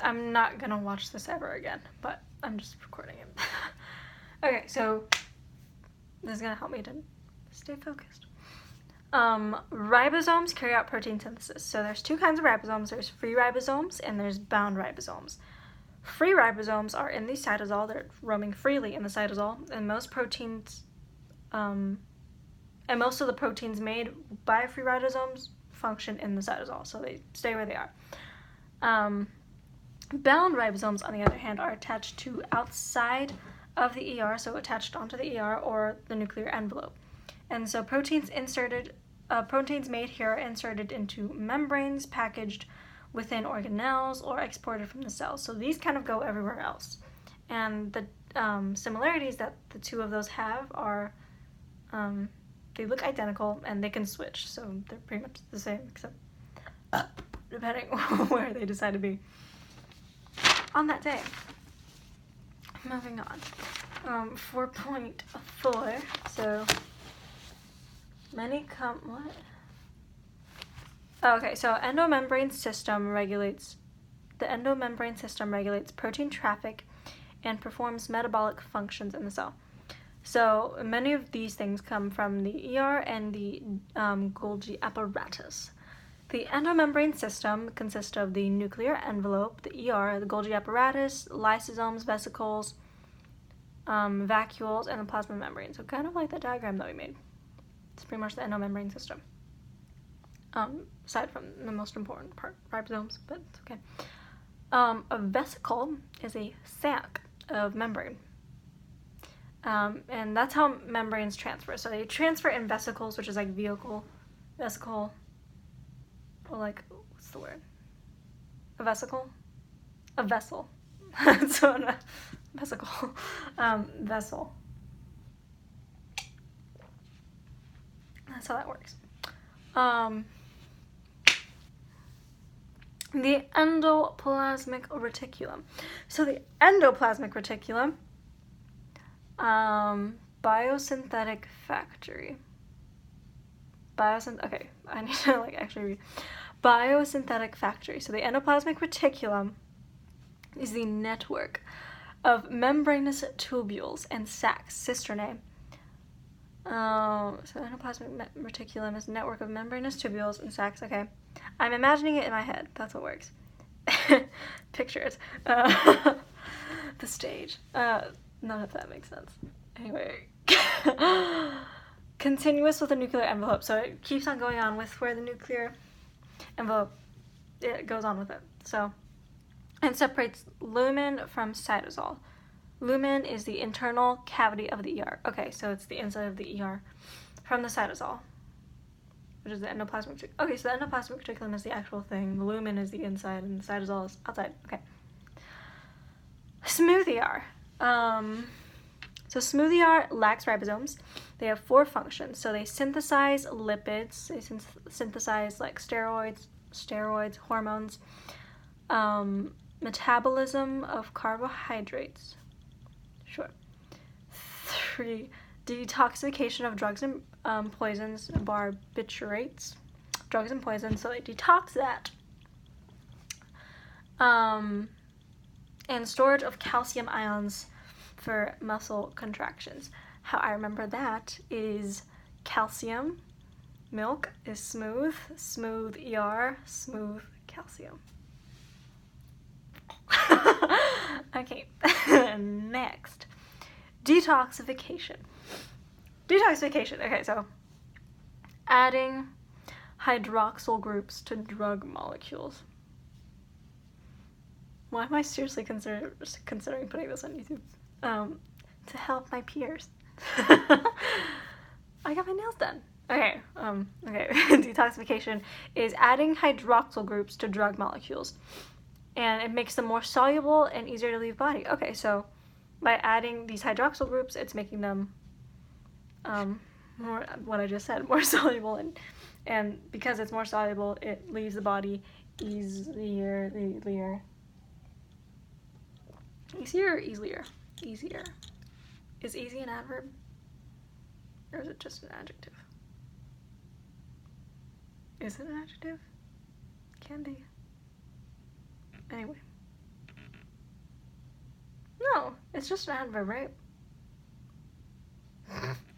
I'm not gonna watch this ever again, but I'm just recording it. Okay, so this is gonna help me to stay focused. Ribosomes carry out protein synthesis. So there's two kinds of ribosomes. There's free ribosomes and there's bound ribosomes. Free ribosomes are in the cytosol. They're roaming freely in the cytosol, and most proteins, and most of the proteins made by free ribosomes function in the cytosol, so they stay where they are. Bound ribosomes, on the other hand, are attached to outside of the ER, so attached onto the ER or the nuclear envelope. And so proteins made here are inserted into membranes, packaged within organelles, or exported from the cells. So these kind of go everywhere else. And the similarities that the two of those have are they look identical and they can switch. So they're pretty much the same, except depending where they decide to be on that day. Moving on. 4.4. So what? Oh, okay, so the endomembrane system regulates protein traffic and performs metabolic functions in the cell. So many of these things come from the ER and the Golgi apparatus. The endomembrane system consists of the nuclear envelope, the ER, the Golgi apparatus, lysosomes, vesicles, vacuoles, and the plasma membrane. So kind of like the diagram that we made. It's pretty much the endomembrane system. Aside from the most important part, ribosomes, but it's okay. A vesicle is a sac of membrane. And that's how membranes transfer. So they transfer in vesicles, which is like vesicle, or like, what's the word? A vesicle? A vessel. So a vesicle. Vessel. That's how that works. The endoplasmic reticulum. So the endoplasmic reticulum, biosynthetic factory. Okay, I need to actually read. Biosynthetic factory. So the endoplasmic reticulum is the network of membranous tubules and sacs, cisternae. So the endoplasmic reticulum is a network of membranous tubules and sacs. Okay, I'm imagining it in my head. That's what works. Pictures. The stage. None of that makes sense. Anyway. Continuous with the nuclear envelope. So it keeps on going on with where the nuclear envelope, it goes on with it. So it separates lumen from cytosol. Lumen is the internal cavity of the ER. Okay, so it's the inside of the ER from the cytosol, which is the endoplasmic reticulum. Okay, so the endoplasmic reticulum is the actual thing. The lumen is the inside, and the cytosol is outside. Okay. Smooth ER. So smooth ER lacks ribosomes. They have 4 functions. So they synthesize lipids. They synthesize like steroids, hormones, metabolism of carbohydrates. Sure. 3, detoxification of drugs and poisons, barbiturates, drugs and poisons. So they detox that. And storage of calcium ions for muscle contractions. How I remember that is calcium, milk is smooth, smooth ER, smooth calcium. Okay, next. Detoxification. Okay, so adding hydroxyl groups to drug molecules. Why am I seriously considering putting this on YouTube? To help my peers. I got my nails done. Okay, detoxification is adding hydroxyl groups to drug molecules. And it makes them more soluble and easier to leave body. Okay, so by adding these hydroxyl groups, it's making them more, what I just said, more soluble, and because it's more soluble, it leaves the body easier. Easier or easier? Easier. Is easy an adverb? Or is it just an adjective? Is it an adjective? Can be. Anyway. It's just an adverb, right?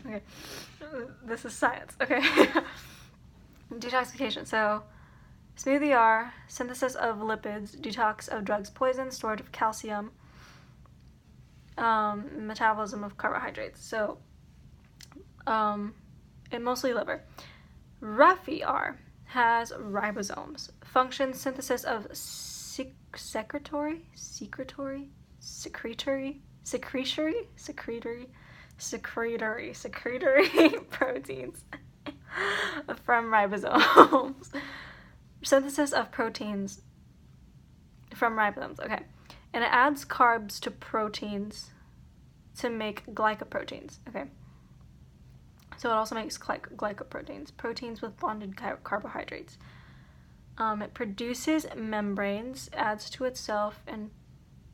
Okay. This is science. Okay. Detoxification. So, smooth ER, synthesis of lipids, detox of drugs, poison, storage of calcium, metabolism of carbohydrates. So, and mostly liver. Rough ER has ribosomes, function synthesis of secretory proteins from ribosomes. Synthesis of proteins from ribosomes, okay. And it adds carbs to proteins to make glycoproteins, okay. So it also makes glycoproteins, proteins with bonded carbohydrates. It produces membranes, adds to itself, and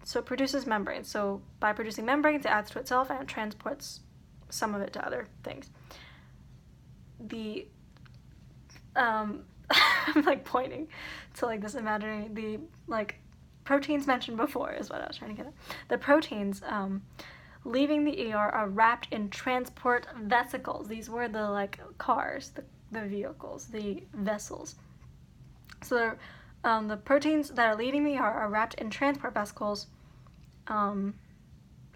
so it produces membranes. So by producing membranes, it adds to itself and it transports some of it to other things. I'm like pointing to like this imaginary, the like proteins mentioned before is what I was trying to get at. The proteins, leaving the ER are wrapped in transport vesicles. These were the like cars, the vehicles, the vessels. So the proteins that are leaving the ER are wrapped in transport vesicles.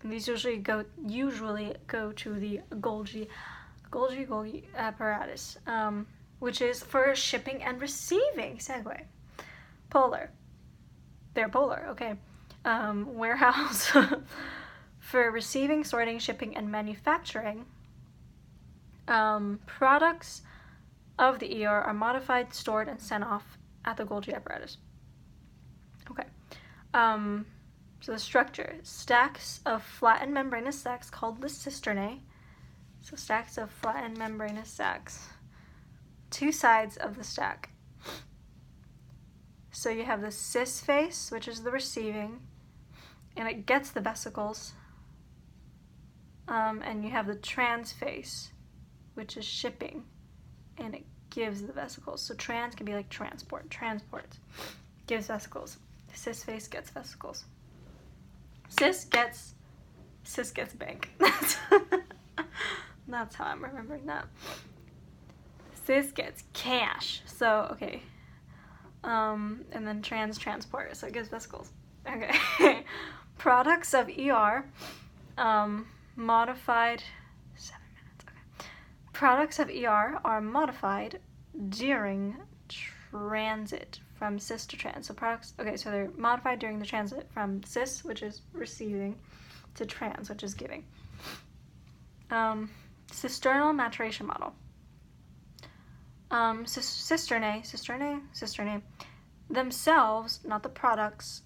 These usually go to the Golgi apparatus, which is for shipping and receiving. Segue. Polar. They're polar. Okay. Warehouse. For receiving, sorting, shipping, and manufacturing, products of the ER are modified, stored, and sent off at the Golgi apparatus. Okay. So the structure, stacks of flattened membranous sacs called the cisternae. So stacks of flattened membranous sacs. Two sides of the stack. So you have the cis face, which is the receiving, and it gets the vesicles. And you have the trans face, which is shipping, and it gives the vesicles. So trans can be like transport, gives vesicles. Cis face gets vesicles. Cis gets bank. That's how I'm remembering that. Cis gets cash. So, okay. And then transport, so it gives vesicles. Okay. Products of ER, modified, 7 minutes, okay. Products of ER are modified during transit from cis to trans. So products, okay, so they're modified during the transit from cis, which is receiving, to trans, which is giving. Cisternal maturation model. Cisternae themselves, not the products.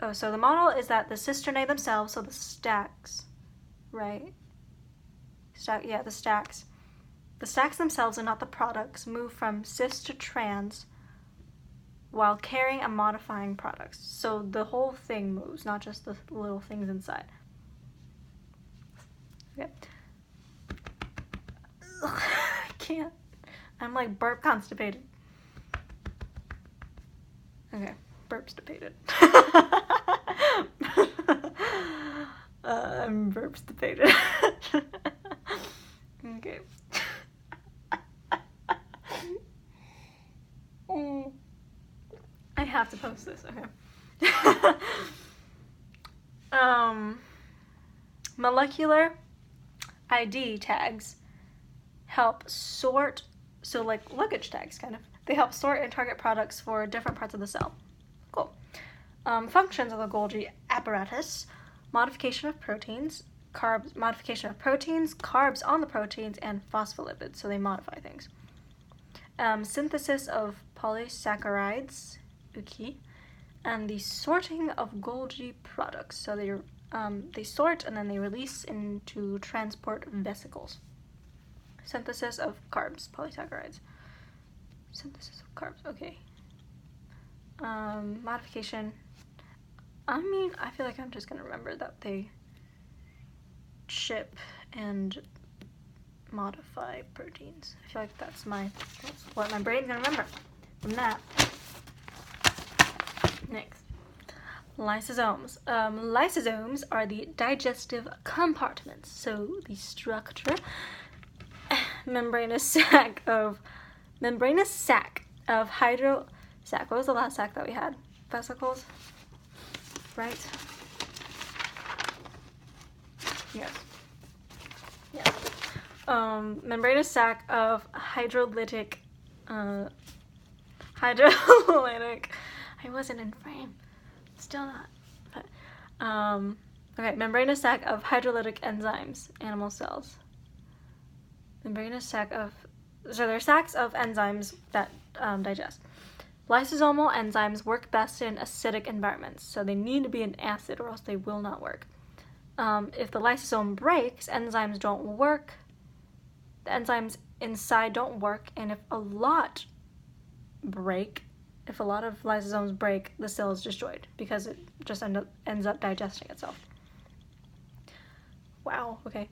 Oh, so the model is that the cisternae themselves, so the stacks, right? The stacks. The stacks themselves and not the products move from cis to trans while carrying and modifying products. So the whole thing moves, not just the little things inside. Okay. Ugh, I can't. I'm like burp constipated. Okay, burp-stipated. I'm burp-stipated. Okay. I have to post this, okay. Molecular ID tags help sort, so like luggage tags kind of, they help sort and target products for different parts of the cell. Cool. Functions of the Golgi apparatus: modification of proteins, modification of proteins, carbs on the proteins, and phospholipids, so they modify things. Synthesis of polysaccharides, and the sorting of Golgi products. So they sort and then they release into transport vesicles. Synthesis of carbs, polysaccharides. Synthesis of carbs, okay. Modification. I mean, I feel like I'm just gonna remember that they ship and modify proteins. I feel like that's what my brain's gonna remember from that. Next. Lysosomes. Lysosomes are the digestive compartments. So the structure, membranous sac of what was the last sac that we had? Vesicles, right? Yes. Membranous sac of hydrolytic. I wasn't in frame. Still not. But, okay, membranous sac of hydrolytic enzymes, animal cells. Membranous sac of. So they're sacs of enzymes that digest. Lysosomal enzymes work best in acidic environments, so they need to be an acid or else they will not work. If the lysosome breaks, enzymes don't work. The enzymes inside don't work, and if a lot of lysosomes break, the cell is destroyed because it just ends up digesting itself. Wow, okay.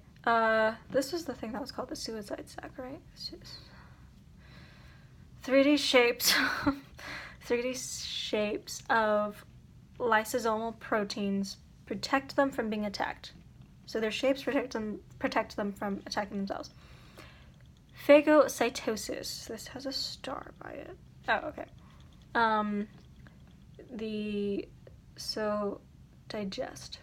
This was the thing that was called the suicide sac, right? 3D shapes of lysosomal proteins protect them from being attacked. So their shapes protect them from attacking themselves. Phagocytosis. This has a star by it. Oh, okay. Digest.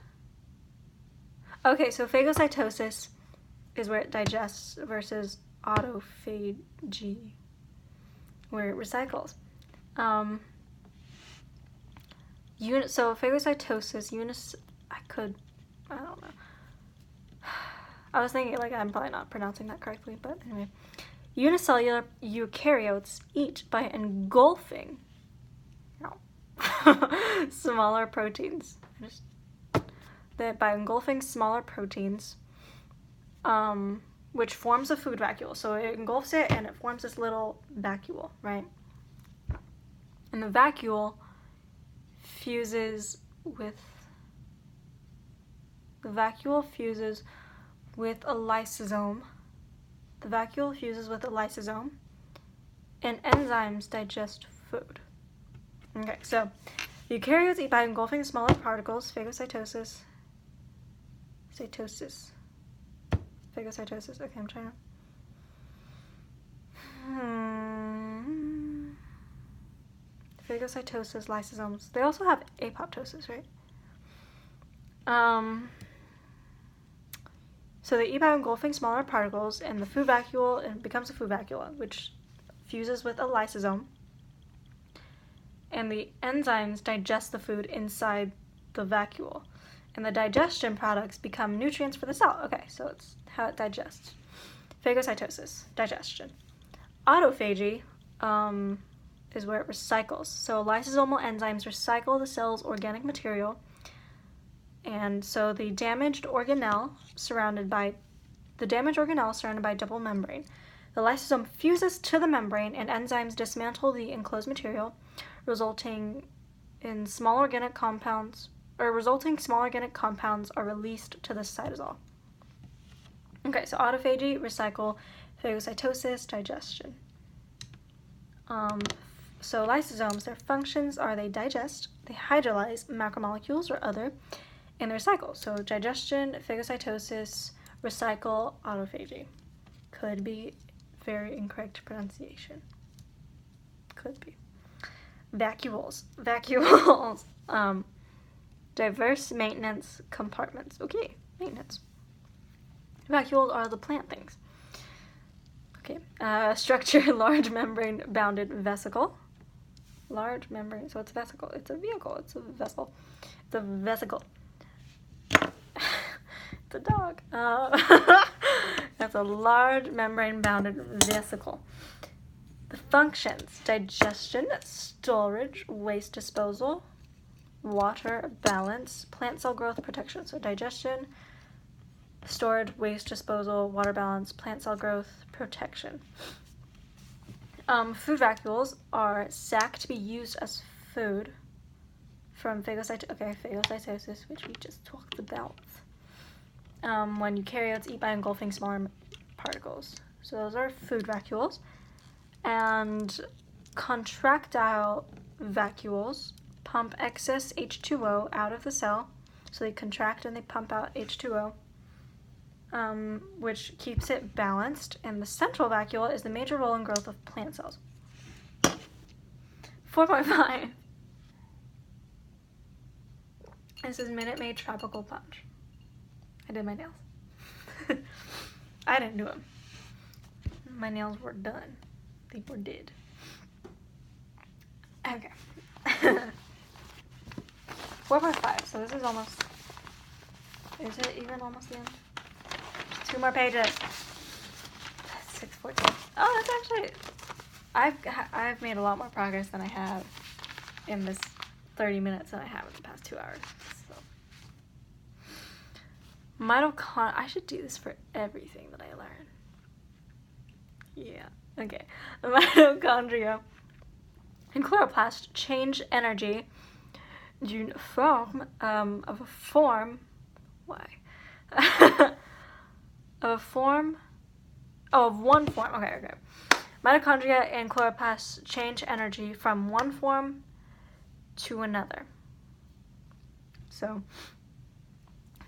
Okay, so phagocytosis is where it digests versus autophagy, where it recycles. So phagocytosis, I don't know. I was thinking, like, I'm probably not pronouncing that correctly, but anyway. Unicellular eukaryotes eat by engulfing smaller proteins. By engulfing smaller proteins, which forms a food vacuole. So it engulfs it and it forms this little vacuole, right? And the vacuole fuses with a lysosome. The vacuole fuses with a lysosome, and enzymes digest food. Okay, so eukaryotes eat by engulfing smaller particles, phagocytosis. Phagocytosis. Okay, I'm trying to. Phagocytosis, lysosomes. They also have apoptosis, right? So they eat by engulfing smaller particles, and the food vacuole, it becomes a food vacuole, which fuses with a lysosome. And the enzymes digest the food inside the vacuole. And the digestion products become nutrients for the cell. Okay, so it's how it digests. Phagocytosis, digestion. Autophagy is where it recycles. So lysosomal enzymes recycle the cell's organic material. And so the damaged organelle surrounded by double membrane. The lysosome fuses to the membrane, and enzymes dismantle the enclosed material, resulting small organic compounds are released to the cytosol. Okay, so autophagy, recycle, phagocytosis, digestion. So lysosomes, their functions are they digest, they hydrolyze macromolecules or other, and they recycle. So digestion, phagocytosis, recycle, autophagy. Could be very incorrect pronunciation. Could be. Vacuoles. Diverse maintenance compartments. Okay, maintenance. Vacuoles are the plant things. Okay, structure, large membrane bounded vesicle. Large membrane, so it's a vesicle. It's a vehicle. It's a vessel. It's a vesicle. It's a dog. That's a large membrane bounded vesicle. The functions: digestion, storage, waste disposal, water balance, plant cell growth, protection. So digestion, storage, waste disposal, water balance, plant cell growth, protection. Food vacuoles are sac to be used as food from phagocytosis, which we just talked about. When eukaryotes eat by engulfing smaller particles. So those are food vacuoles. And contractile vacuoles pump excess H2O out of the cell. So they contract and they pump out H2O, which keeps it balanced. And the central vacuole is the major role in growth of plant cells. 4.5. This is Minute Maid Tropical Punch. I did my nails. I didn't do them. My nails were done. They were did. Okay. 4.5. So this is almost. Is it even almost the end? Just 2 more pages. 6:14. Oh, that's actually. I've made a lot more progress than I have in this 30 minutes than I have in the past 2 hours. So. I should do this for everything that I learn. Yeah. Okay. Mitochondria and chloroplast change energy d'une forme of a form. Why? of one form. Okay. Mitochondria and chloroplasts change energy from one form to another. So,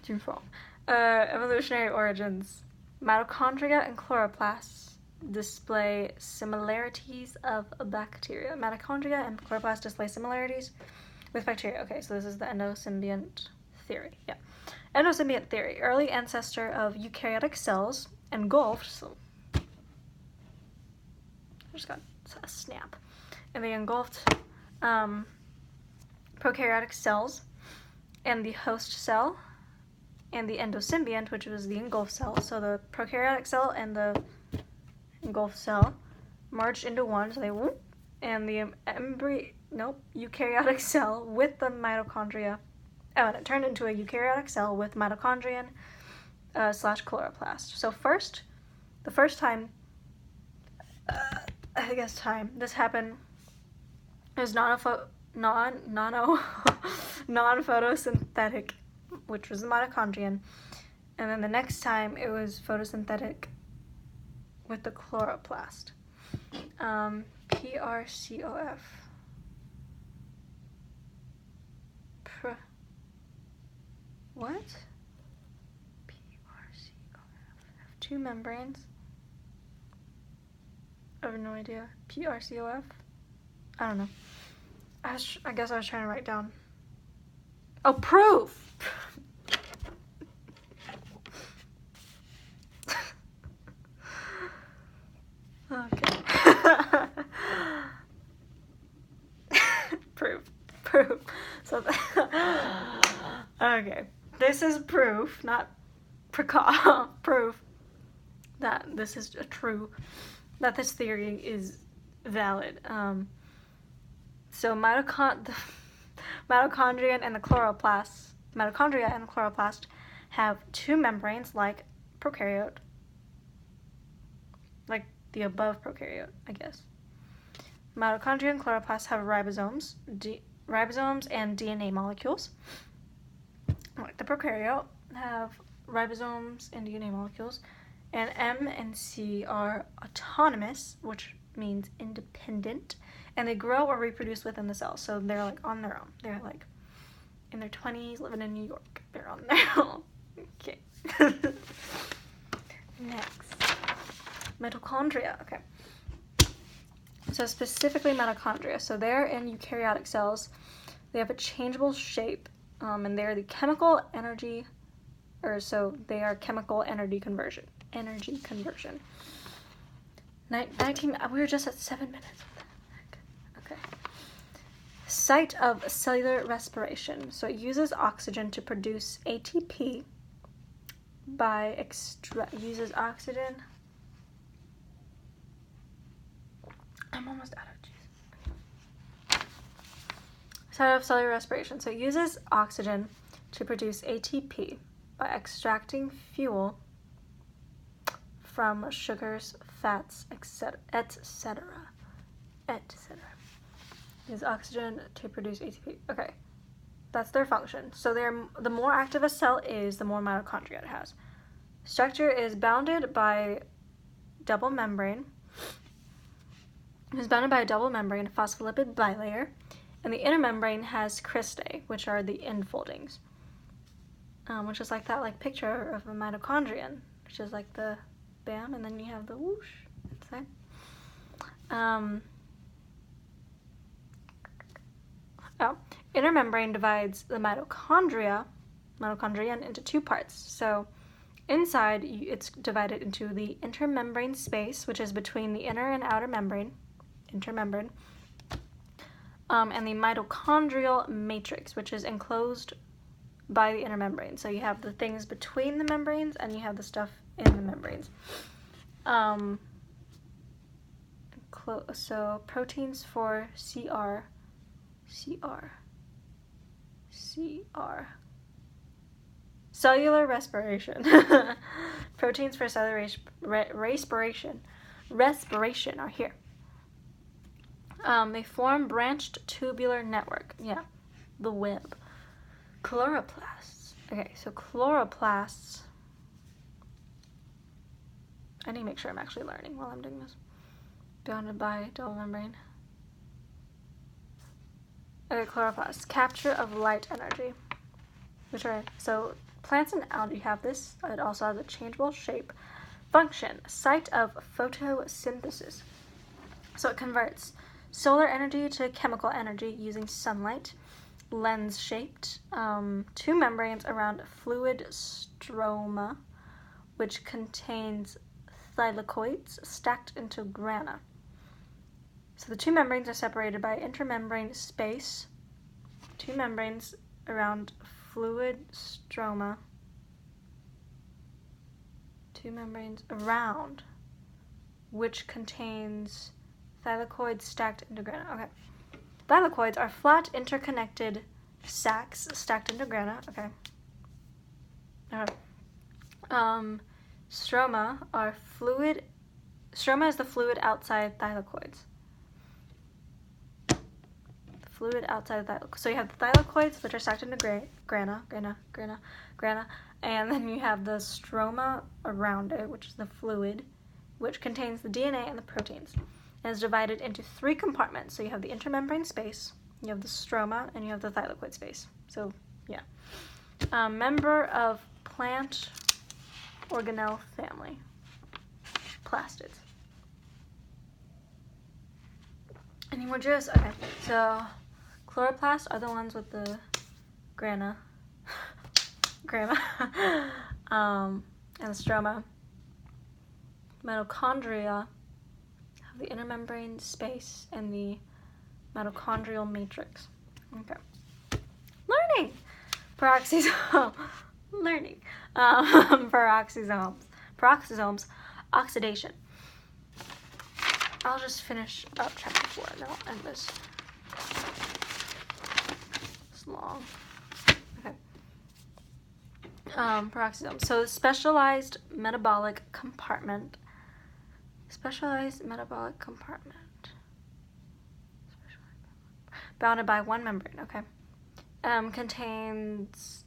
d'une forme. Evolutionary origins. Mitochondria and chloroplasts display similarities of bacteria. Mitochondria and chloroplasts display similarities with bacteria. Okay, so this is the endosymbiont theory. Yeah. Endosymbiont theory. Early ancestor of eukaryotic cells engulfed. So I just got a snap. And they engulfed prokaryotic cells and the host cell and the endosymbiont, which was the engulfed cell. So the prokaryotic cell and the engulfed cell merged into one, so they whoop, and the eukaryotic cell with the mitochondria. Oh, and it turned into a eukaryotic cell with mitochondrion / chloroplast. So the first time, this happened, it was non-photosynthetic, which was the mitochondrion, and then the next time it was photosynthetic with the chloroplast. PRCOF. What? PRCOF. Have 2 membranes. I have no idea. PRCOF? I don't know. I guess I was trying to write down. Oh, proof! Okay. Proof. So, okay. This is proof, not proof that this is that this theory is valid. So mitochondria and the chloroplast have 2 membranes like prokaryote, like the above prokaryote, I guess. Mitochondria and chloroplasts have ribosomes and DNA molecules. Like the prokaryote have ribosomes and DNA molecules, and M and C are autonomous, which means independent, and they grow or reproduce within the cell. So they're like on their own. They're like in their 20s, living in New York. They're on their own. Okay. Next, mitochondria. Okay. So specifically mitochondria. So they're in eukaryotic cells. They have a changeable shape, and they're the chemical energy, they are chemical energy conversion. We were just at 7 minutes. What the heck? Okay. Site of cellular respiration. So it uses oxygen to produce ATP uses oxygen. I'm almost out of juice. Site of cellular respiration. So it uses oxygen to produce ATP by extracting fuel from sugars, fats, etc. Use oxygen to produce ATP. Okay, that's their function. So the more active a cell is, the more mitochondria it has. Structure is bounded by double membrane. It is bounded by a double membrane phospholipid bilayer, And the inner membrane has cristae, which are the enfoldings, which is like that like picture of a mitochondrion, which is like the bam, and then you have the whoosh inside. Inner membrane divides the mitochondrion into two parts. So inside, it's divided into the intermembrane space, which is between the inner and outer membrane, intermembrane, and the mitochondrial matrix, which is enclosed by the inner membrane. So you have the things between the membranes, and you have the stuff in the membranes. So proteins for CR. Cellular respiration. Proteins for cellular respiration are here. They form branched tubular network. Yeah, the web. Chloroplasts. Okay, so chloroplasts. I need to make sure I'm actually learning while I'm doing this. Bounded by double membrane. Okay, chloroplasts. Capture of light energy. So plants and algae have this. It also has a changeable shape. Function. Site of photosynthesis. So it converts solar energy to chemical energy using sunlight. Lens-shaped. 2 membranes around fluid stroma, which contains thylakoids stacked into grana. So the 2 membranes are separated by intermembrane space. 2 membranes around fluid stroma. 2 membranes around, which contains thylakoids stacked into grana. Okay. Thylakoids are flat, interconnected sacs stacked into grana. Okay. Stroma are fluid. Stroma is the fluid outside thylakoids. Fluid outside of thylakoids. So you have the thylakoids, which are stacked into grana, and then you have the stroma around it, which is the fluid, which contains the DNA and the proteins. And is divided into 3 compartments. So you have the intermembrane space, you have the stroma, and you have the thylakoid space. So, yeah. Member of plant organelle family. Plastids. Any more juice? Okay, so chloroplasts are the ones with the grana, and the stroma. Mitochondria have the intermembrane space and the mitochondrial matrix. Okay. Learning! Peroxisome. Learning. Peroxisomes. Oxidation. I'll just finish up chapter 4 and then I'll end this. It's long. Okay. Peroxisome. So specialized metabolic compartment. Bounded by 1 membrane. Okay. Contains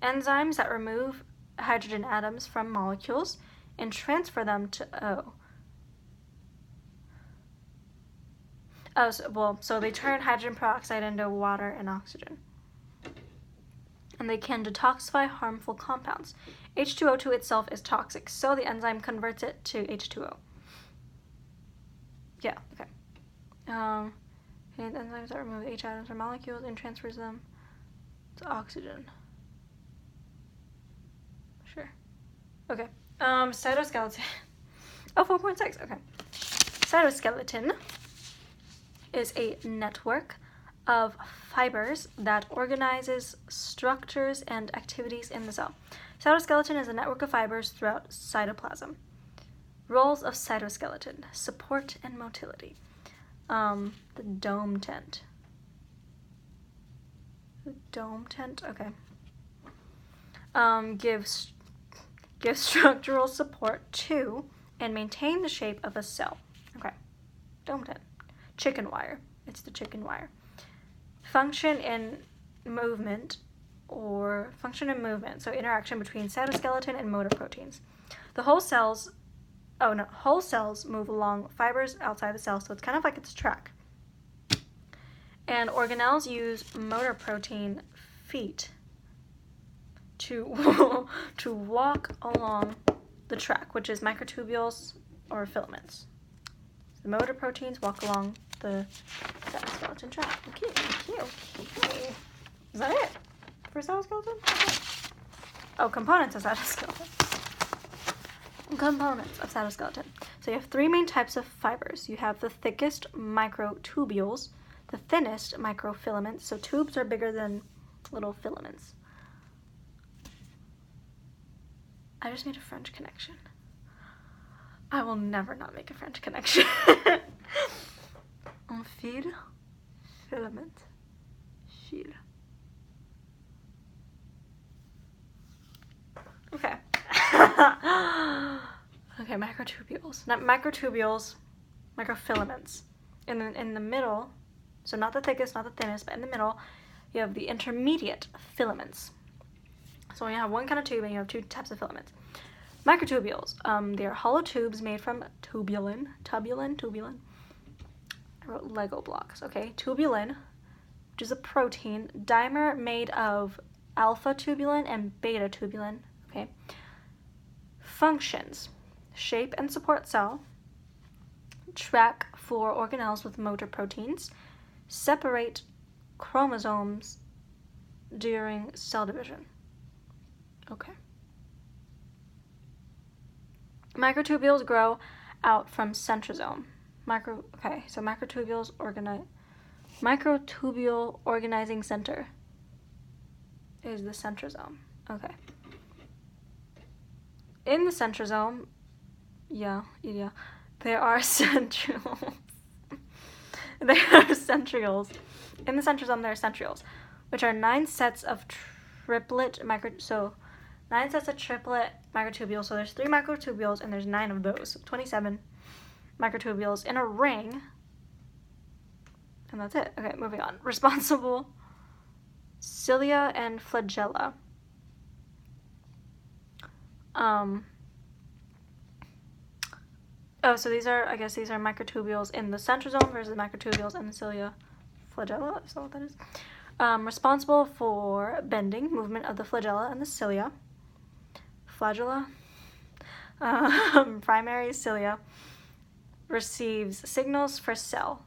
enzymes that remove hydrogen atoms from molecules and transfer them to O. So they turn hydrogen peroxide into water and oxygen. And they can detoxify harmful compounds. H2O2 itself is toxic, so the enzyme converts it to H2O. Yeah, okay. And enzymes that remove H atoms from molecules and transfers them to oxygen. Sure. Okay. Cytoskeleton. 4.6. Okay. Cytoskeleton is a network of fibers that organizes structures and activities in the cell. Cytoskeleton is a network of fibers throughout cytoplasm. Roles of cytoskeleton: support and motility. The dome tent. Okay. Gives structural support to and maintain the shape of a cell. Okay. Dome tent. Chicken wire. It's the chicken wire. Function and movement. So interaction between cytoskeleton and motor proteins. Whole cells move along fibers outside the cell, so it's kind of like it's a track. And organelles use motor protein feet to to walk along the track, which is microtubules or filaments. The motor proteins walk along the cytoskeleton track. Okay. Is that it for cytoskeleton? Okay. Oh, components of cytoskeleton. Components of cytoskeleton. So you have three main types of fibers. You have the thickest microtubules, the thinnest microfilaments. So tubes are bigger than little filaments. I just made a French connection. I will never not make a French connection. Un fil, filament, fil. Okay. Okay, microtubules. Not microtubules, microfilaments. And then in the middle, so not the thickest, not the thinnest, but in the middle, you have the intermediate filaments. So when you have one kind of tube and you have two types of filaments. Microtubules, they are hollow tubes made from tubulin. I wrote Lego blocks, okay? Tubulin, which is a protein, dimer made of alpha tubulin and beta tubulin, okay? Functions, shape and support cell, track for organelles with motor proteins, separate chromosomes during cell division. Okay. Microtubules grow out from centrosome. Microtubule organizing center is the centrosome. Okay. In the centrosome, there are centrioles. Centrioles. In the centrosome, there are centrioles, which are 9 sets of triplet microtubules. So there's 3 microtubules and there's 9 of those. So 27 microtubules in a ring. And that's it. Okay, moving on. Responsible cilia and flagella. So these are microtubules in the centrosome versus microtubules in the cilia flagella. Is that what that is? Responsible for bending, movement of the flagella and the cilia. Flagella. Primary cilia receives signals for cell.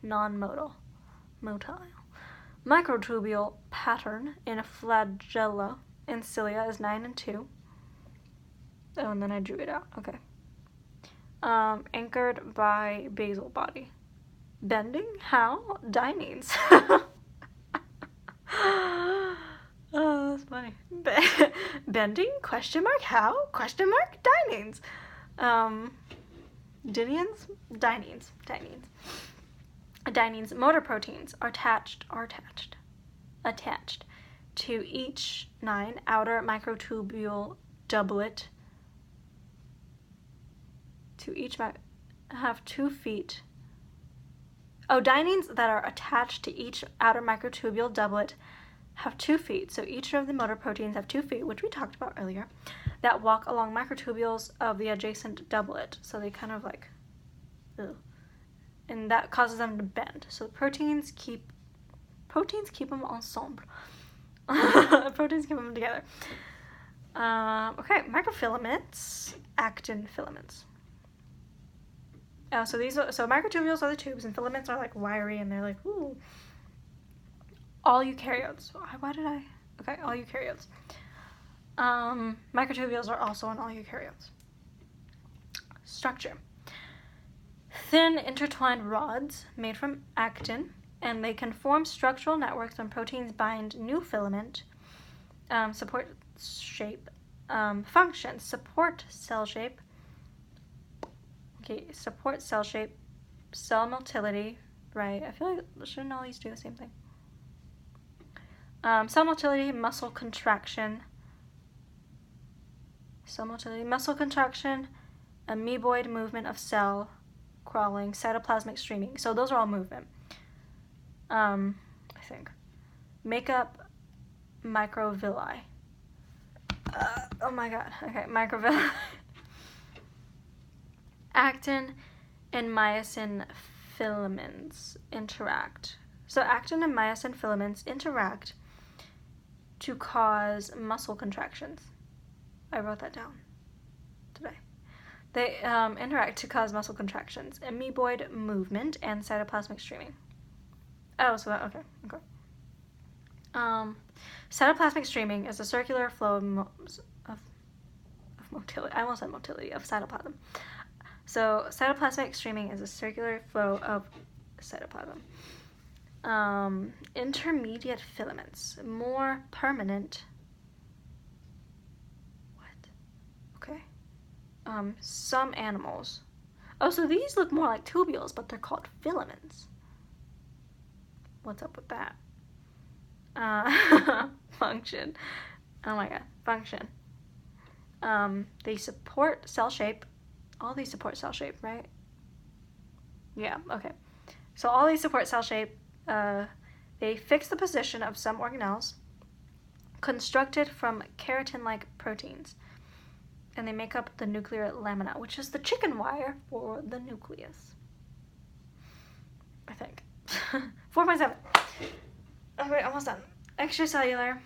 Non-motile. Motile. Microtubule pattern in a flagella in cilia is 9 and 2. Oh, and then I drew it out. Okay. Anchored by basal body. Bending? How? Dyneins. Oh, that's funny. Bending? Question mark? How? Question mark? Dyneins. Dyneins? Dyneins. Dyneins. Motor proteins are attached to each 9 outer microtubule doublet. To each have 2 feet. Oh, dyneins that are attached to each outer microtubule doublet have 2 feet. So each of the motor proteins have 2 feet, which we talked about earlier, that walk along microtubules of the adjacent doublet. So they kind of like, and that causes them to bend. So proteins keep them ensemble. Proteins keep them together. Okay, microfilaments, actin filaments. So microtubules are the tubes, and filaments are like wiry, and they're like, ooh. All eukaryotes. All eukaryotes. Microtubules are also in all eukaryotes. Structure. Thin intertwined rods made from actin, and they can form structural networks when proteins bind new filament. Support shape. Function. Support cell shape. Okay, support cell shape, cell motility, right? I feel like shouldn't all these do the same thing? Cell motility, muscle contraction, amoeboid movement of cell, crawling, cytoplasmic streaming. So those are all movement. I think. Makeup, microvilli. Oh my god. Okay, microvilli. Actin and myosin filaments interact. So actin and myosin filaments interact to cause muscle contractions. I wrote that down today. They interact to cause muscle contractions, amoeboid movement, and cytoplasmic streaming. Oh, so that, okay. Cytoplasmic streaming is a circular flow of motility. I almost said motility, of cytoplasm. So cytoplasmic streaming is a circular flow of cytoplasm. Intermediate filaments, more permanent. What? Okay. Some animals. Oh, so these look more like tubules, but they're called filaments. What's up with that? Function. Oh my god. Function. They support cell shape. All these support cell shape, right? Yeah, okay. So all these support cell shape. They fix the position of some organelles constructed from keratin-like proteins. And they make up the nuclear lamina, which is the chicken wire for the nucleus. I think. 4.7. Okay, almost done. Extracellular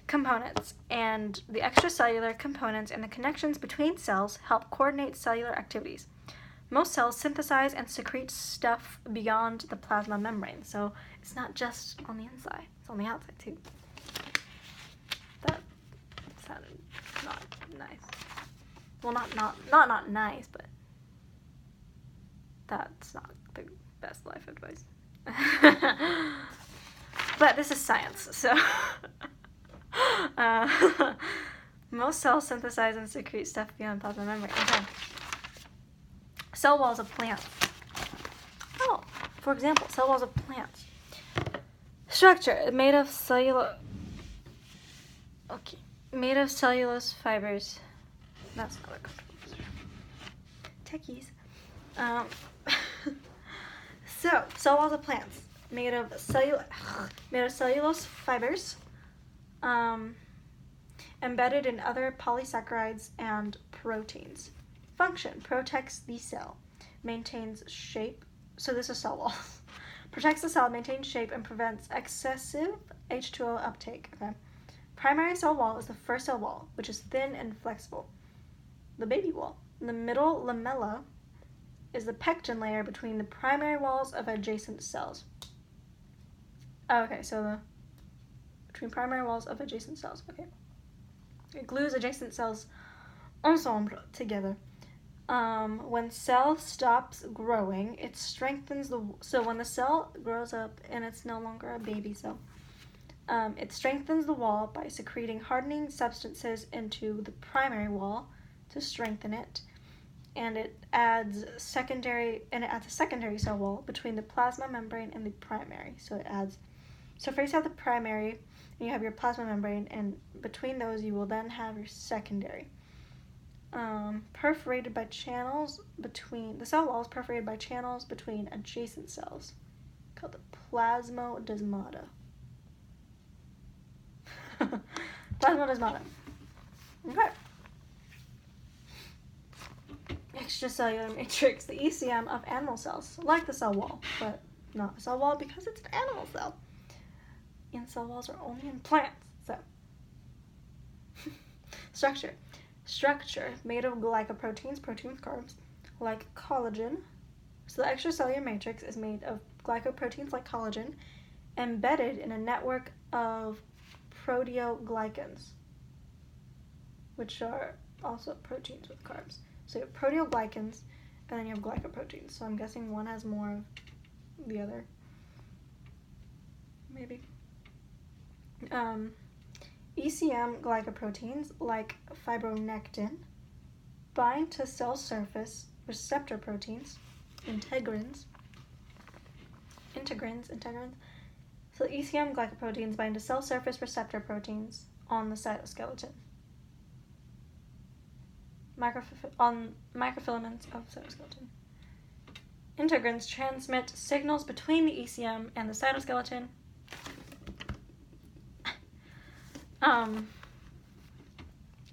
components. And the extracellular components and the connections between cells help coordinate cellular activities. Most cells synthesize and secrete stuff beyond the plasma membrane, so it's not just on the inside, it's on the outside too. That sounded not nice. Well, not nice, but that's not the best life advice. But this is science, so most cells synthesize and secrete stuff beyond plasma membrane. Okay. Cell walls of plants. Oh, for example, cell walls of plants. Structure made of cellulose. Okay, made of cellulose fibers. That's not a comfortable position. Techies. So cell walls of plants made of cellulose fibers, embedded in other polysaccharides and proteins. Function: protects the cell, maintains shape. So this is cell wall. Protects the cell, maintains shape, and prevents excessive H2O uptake. Okay. Primary cell wall is the first cell wall, which is thin and flexible. The baby wall. The middle lamella is the pectin layer between the primary walls of adjacent cells. Okay, so between primary walls of adjacent cells. Okay. It glues adjacent cells ensemble together. When cell stops growing, it strengthens so when the cell grows up and it's no longer a baby cell, it strengthens the wall by secreting hardening substances into the primary wall to strengthen it, and it adds a secondary cell wall between the plasma membrane and the primary. So first you have the primary, and you have your plasma membrane, and between those you will then have your secondary. Perforated by channels between the cell walls, perforated by channels between adjacent cells, called the plasmodesmata. Plasmodesmata. Okay. Extracellular matrix, the ECM of animal cells, like the cell wall, but not a cell wall because it's an animal cell. And cell walls are only in plants. So, Structure made of glycoproteins, protein with carbs, like collagen. So the extracellular matrix is made of glycoproteins like collagen, embedded in a network of proteoglycans, which are also proteins with carbs. So you have proteoglycans, and then you have glycoproteins. So I'm guessing one has more of the other. Maybe. ECM glycoproteins, like fibronectin, bind to cell surface receptor proteins, integrins. So ECM glycoproteins bind to cell surface receptor proteins on the cytoskeleton. On microfilaments of cytoskeleton. Integrins transmit signals between the ECM and the cytoskeleton.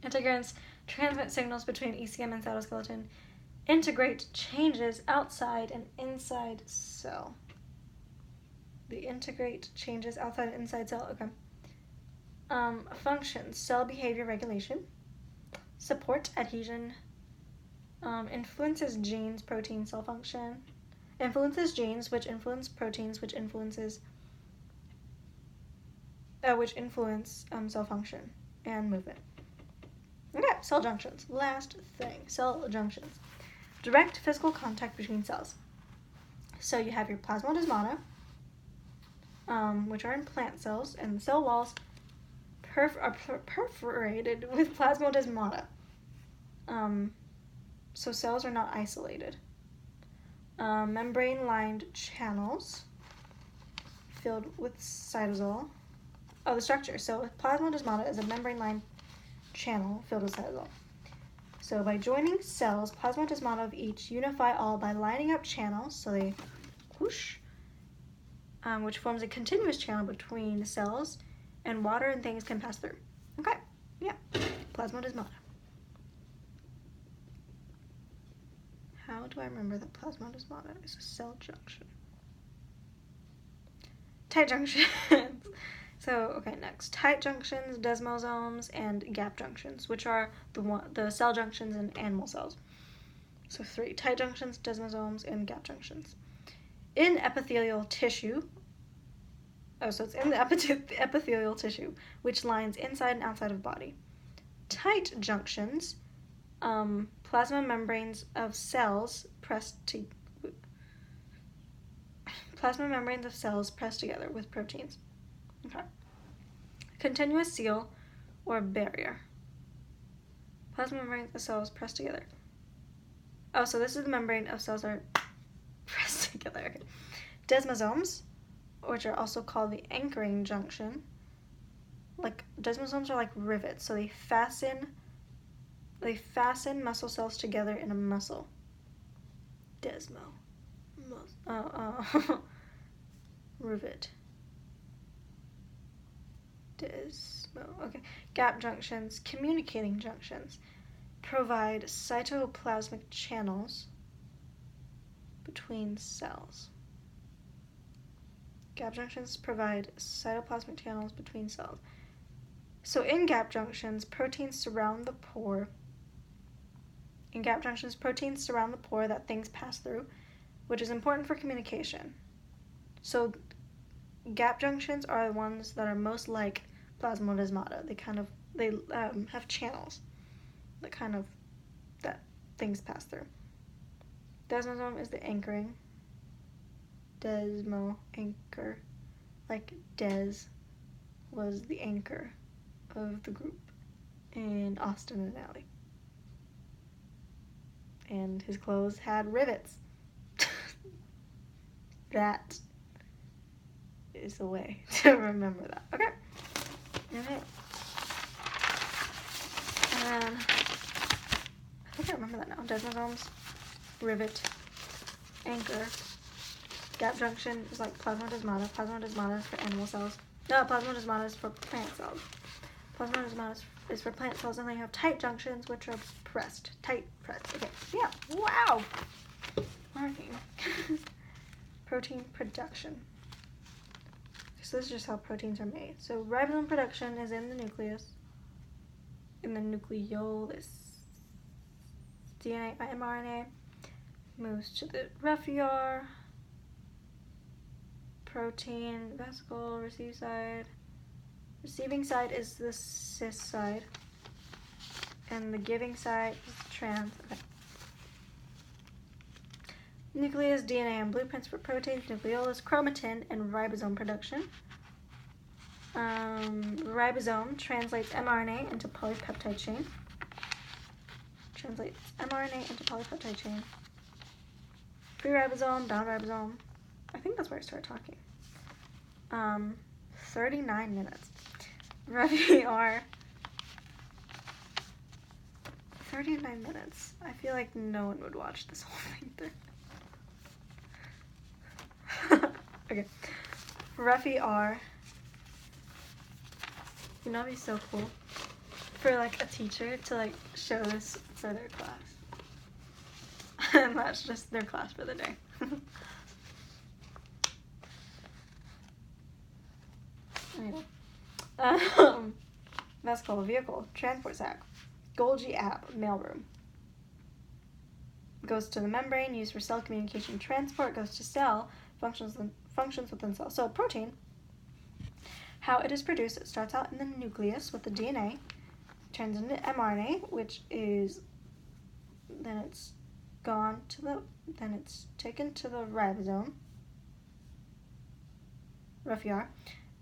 Integrins transmit signals between ECM and cytoskeleton, integrate changes outside and inside cell. the integrate changes outside and inside cell. Okay. Functions: cell behavior regulation, support adhesion, influences genes, protein, cell function, influences genes, which influence proteins, which influence cell function and movement. Okay, cell junctions. Last thing, cell junctions. Direct physical contact between cells. So you have your plasmodesmata, which are in plant cells, and the cell walls are perforated with plasmodesmata. So cells are not isolated. Membrane-lined channels filled with cytosol. Oh, the structure. So plasmodesmata is a membrane-lined channel filled with cytosol. So by joining cells, plasmodesmata of each unify all by lining up channels, so they whoosh, which forms a continuous channel between cells, and water and things can pass through. Okay, yeah, plasmodesmata. How do I remember that plasmodesmata is a cell junction? Tight junctions. So, okay, next. Tight junctions, desmosomes, and gap junctions, which are the cell junctions in animal cells. So 3. Tight junctions, desmosomes, and gap junctions. In epithelial tissue, so it's in the epithelial tissue, which lines inside and outside of body. Tight junctions, plasma membranes of cells pressed together with proteins. Okay. Continuous seal or barrier. Plasma membranes of cells pressed together. Oh, so this is the membrane of cells that are pressed together. Okay. Desmosomes, which are also called the anchoring junction. Like desmosomes are like rivets, so they fasten muscle cells together in a muscle. Rivet. Okay. Gap junctions, communicating junctions, provide cytoplasmic channels between cells. Gap junctions provide cytoplasmic channels between cells. So in gap junctions, proteins surround the pore. In gap junctions, proteins surround the pore that things pass through, which is important for communication. So gap junctions are the ones that are most like plasmodesmata. They have channels that things pass through. Desmosome is the anchoring. Desmo, anchor. Like Des was the anchor of the group in Austin and Ally. And his clothes had rivets. That is the way to remember that. Okay. And I think I remember that now. Desmosomes, rivet, anchor. Gap junction is like plasmodesmata. Plasmodesmata is for animal cells. No, plasmodesmata is for plant cells. Plasmodesmata is for plant cells, and then you have tight junctions, which are pressed. Tight, pressed. Okay, yeah. Wow. Learning. Protein production. So this is just how proteins are made. So ribosome production is in the nucleus, in the nucleolus. DNA by mRNA moves to the reservoir. Protein, vesicle, receive side. Receiving side is the cis side, and the giving side is the trans. Okay. Nucleus, DNA, and blueprints for proteins, nucleolus, chromatin, and ribosome production. Ribosome translates mRNA into polypeptide chain. Pre-ribosome, bound ribosome. I think that's where I started talking. 39 minutes. RevER. 39 minutes. I feel like no one would watch this whole thing through. Okay. RevER. You know, it'd be so cool for like a teacher to like show this for their class. And that's just their class for the day. vesicle, vehicle, transport sac, Golgi app, mailroom. Goes to the membrane, used for cell communication transport, goes to cell, functions within cell. So protein, how it is produced, it starts out in the nucleus with the DNA, turns into mRNA, which is, then it's taken to the ribosome,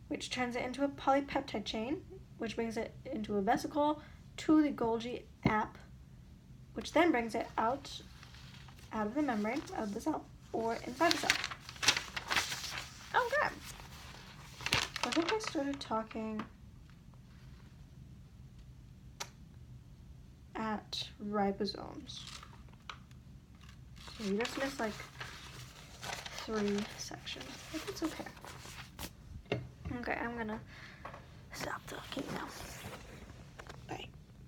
which turns it into a polypeptide chain, which brings it into a vesicle to the Golgi app, which then brings it out of the membrane of the cell or inside the cell. Okay. I think I started talking at ribosomes. So you just missed like 3 sections, but it's okay. Okay, I'm gonna stop talking now.